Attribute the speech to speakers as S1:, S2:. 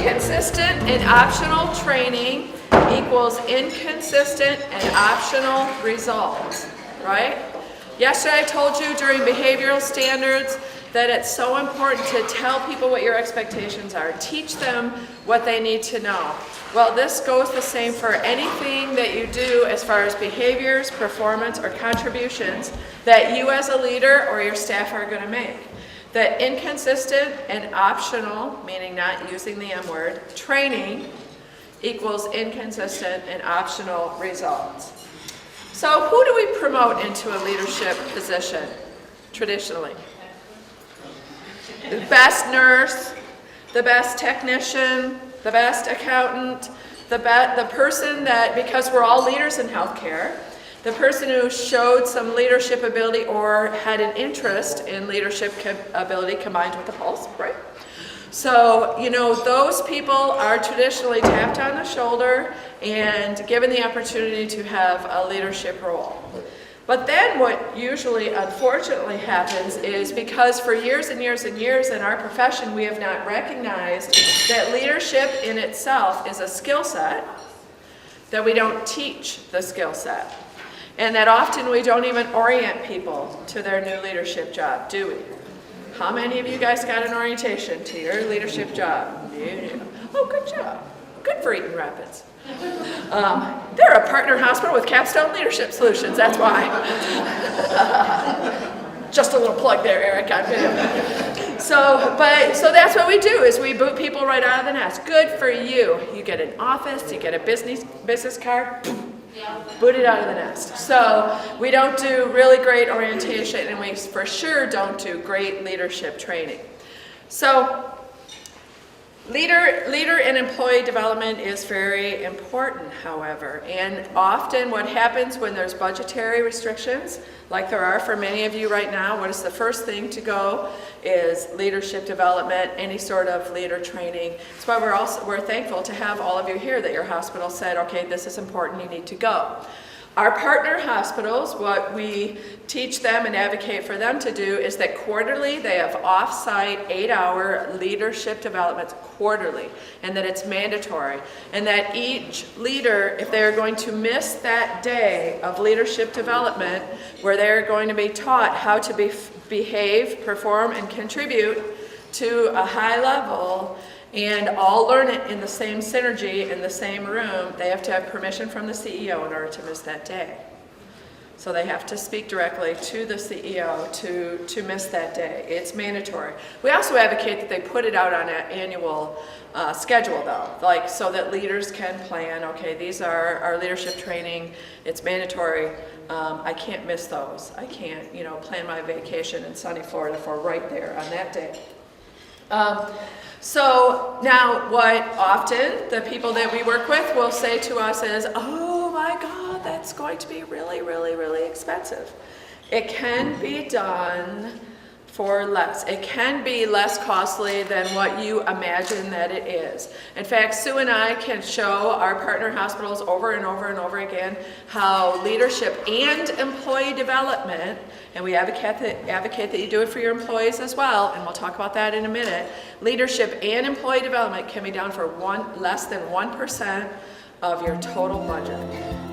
S1: Consistent and optional training equals inconsistent and optional results, right? Yesterday I told you during behavioral standards that it's so important to tell people what your expectations are. Teach them what they need to know. Well, this goes the same for anything that you do as far as behaviors, performance, or contributions that you as a leader or your staff are going to make. That inconsistent and optional, meaning not using the M word, training equals inconsistent and optional results. So who do we promote into a leadership position traditionally? The best nurse, the best technician, the best accountant, the person that, because we're all leaders in healthcare, the person who showed some leadership ability or had an interest in leadership ability combined with the pulse, right? So, those people are traditionally tapped on the shoulder and given the opportunity to have a leadership role. But then what usually, unfortunately, happens is because for years and years and years in our profession, we have not recognized that leadership in itself is a skill set, that we don't teach the skill set. And that often we don't even orient people to their new leadership job, do we? How many of you guys got an orientation to your leadership job? Yeah. Oh, good job. Good for Eaton Rapids. They're a partner hospital with Capstone Leadership Solutions, that's why. Just a little plug there, Eric, on video. So that's what we do, is we boot people right out of the nest. Good for you. You get an office, you get a business card, boot it out of the nest. So we don't do really great orientation, and we for sure don't do great leadership training. So leader and employee development is very important, however, and often what happens when there's budgetary restrictions, like there are for many of you right now, what is the first thing to go is leadership development, any sort of leader training. That's why we're thankful to have all of you here, that your hospital said, okay, this is important, you need to go. Our partner hospitals, what we teach them and advocate for them to do is that quarterly they have off-site 8-hour leadership developments quarterly, and that it's mandatory, and that each leader, if they're going to miss that day of leadership development where they're going to be taught how to behave, perform, and contribute to a high level, and all learn it in the same synergy, in the same room, they have to have permission from the CEO in order to miss that day. So they have to speak directly to the CEO to miss that day. It's mandatory. We also advocate that they put it out on an annual schedule, though, like so that leaders can plan, okay, these are our leadership training, it's mandatory, I can't miss those. I can't, plan my vacation in sunny Florida for right there on that day. So now what often the people that we work with will say to us is, oh my God, that's going to be really, really, really expensive. It can be done for less. It can be less costly than what you imagine that it is. In fact, Sue and I can show our partner hospitals over and over and over again how leadership and employee development, and we advocate that you do it for your employees as well, and we'll talk about that in a minute, leadership and employee development can be down for less than 1% of your total budget.